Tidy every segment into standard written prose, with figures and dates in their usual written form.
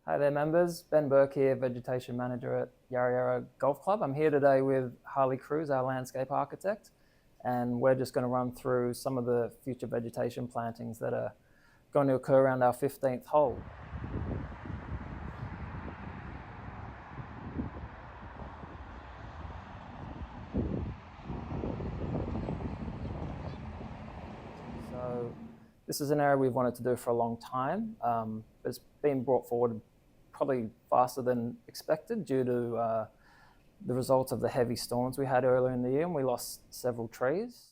Hi there members, Ben Burke here, Vegetation Manager at Yarra Yarra Golf Club. I'm here today with Harley Cruz, our landscape architect, and we're just going to run through some of the future vegetation plantings that are going to occur around our 15th hole. So this is an area we've wanted to do for a long time. It's been brought forward probably faster than expected due to the result of the heavy storms we had earlier in the year, and we lost several trees.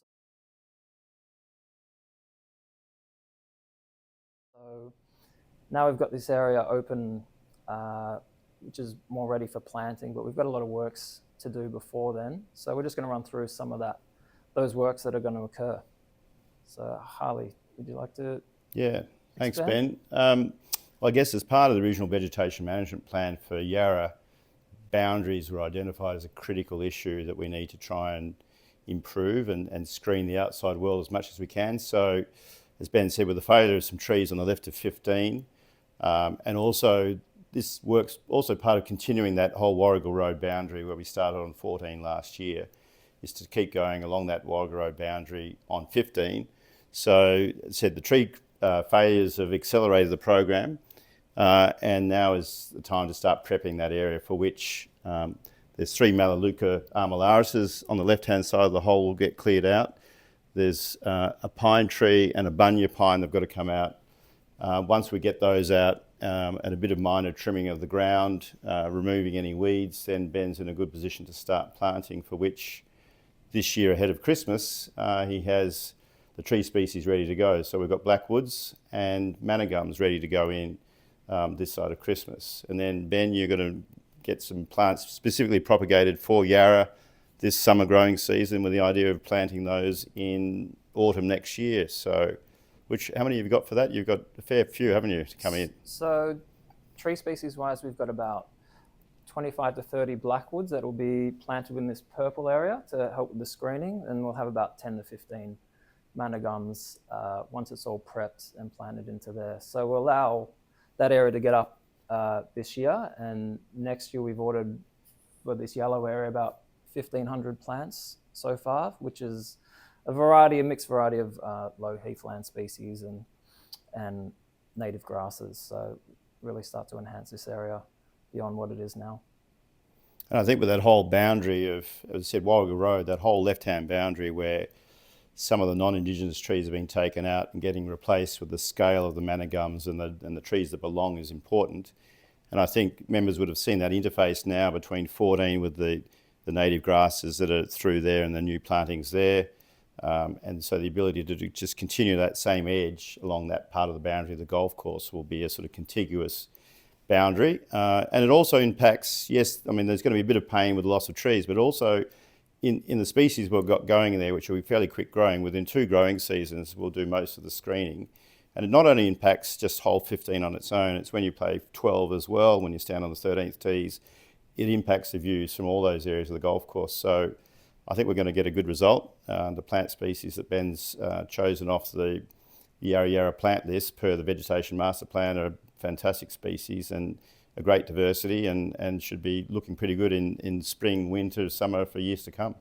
So now we've got this area open, which is more ready for planting, but we've got a lot of works to do before then. So we're just going to run through some of those works that are going to occur. So Harley, would you like to? Yeah, thanks, expand? Ben. Well, I guess as part of the Regional Vegetation Management Plan for Yarra, boundaries were identified as a critical issue that we need to try and improve and screen the outside world as much as we can. So, as Ben said, with the failure of some trees on the left of 15, and also this work's also part of continuing that whole Warrigal Road boundary where we started on 14 last year, is to keep going along that Warrigal Road boundary on 15. So, as I said, the tree failures have accelerated the program, and now is the time to start prepping that area, for which there's 3 Melaleuca armillarises on the left-hand side of the hole will get cleared out. There's a pine tree and a bunya pine that have got to come out. Once we get those out, and a bit of minor trimming of the ground, removing any weeds, then Ben's in a good position to start planting, for which this year ahead of Christmas, he has the tree species ready to go. So we've got blackwoods and manigums ready to go in this side of Christmas. And then Ben, you're going to get some plants specifically propagated for Yarra this summer growing season, with the idea of planting those in autumn next year. So how many have you got for that? You've got a fair few, haven't you, to come in? So tree species wise, we've got about 25 to 30 blackwoods that will be planted in this purple area to help with the screening, and we'll have about 10 to 15 manigums once it's all prepped and planted into there. So we'll allow that area to get up this year, and next year we've ordered for this yellow area about 1,500 plants so far, which is a mixed variety of low heathland species and native grasses. So really start to enhance this area beyond what it is now. And I think with that whole boundary of, as I said, Warrigal Road, that whole left-hand boundary where some of the non-Indigenous trees have been taken out and getting replaced with the scale of the manigums and the trees that belong is important. And I think members would have seen that interface now between 14 with the native grasses that are through there and the new plantings there. And so the ability to just continue that same edge along that part of the boundary of the golf course will be a sort of contiguous boundary. And it also impacts, yes, I mean, there's going to be a bit of pain with the loss of trees, but also in the species we've got going in there, which will be fairly quick growing, within 2 growing seasons, we'll do most of the screening. And it not only impacts just hole 15 on its own, it's when you play 12 as well, when you stand on the 13th tees, it impacts the views from all those areas of the golf course. So I think we're going to get a good result. The plant species that Ben's chosen off the Yarra Yarra plant list per the Vegetation Master Plan are fantastic species and a great diversity, and should be looking pretty good in spring, winter, summer for years to come.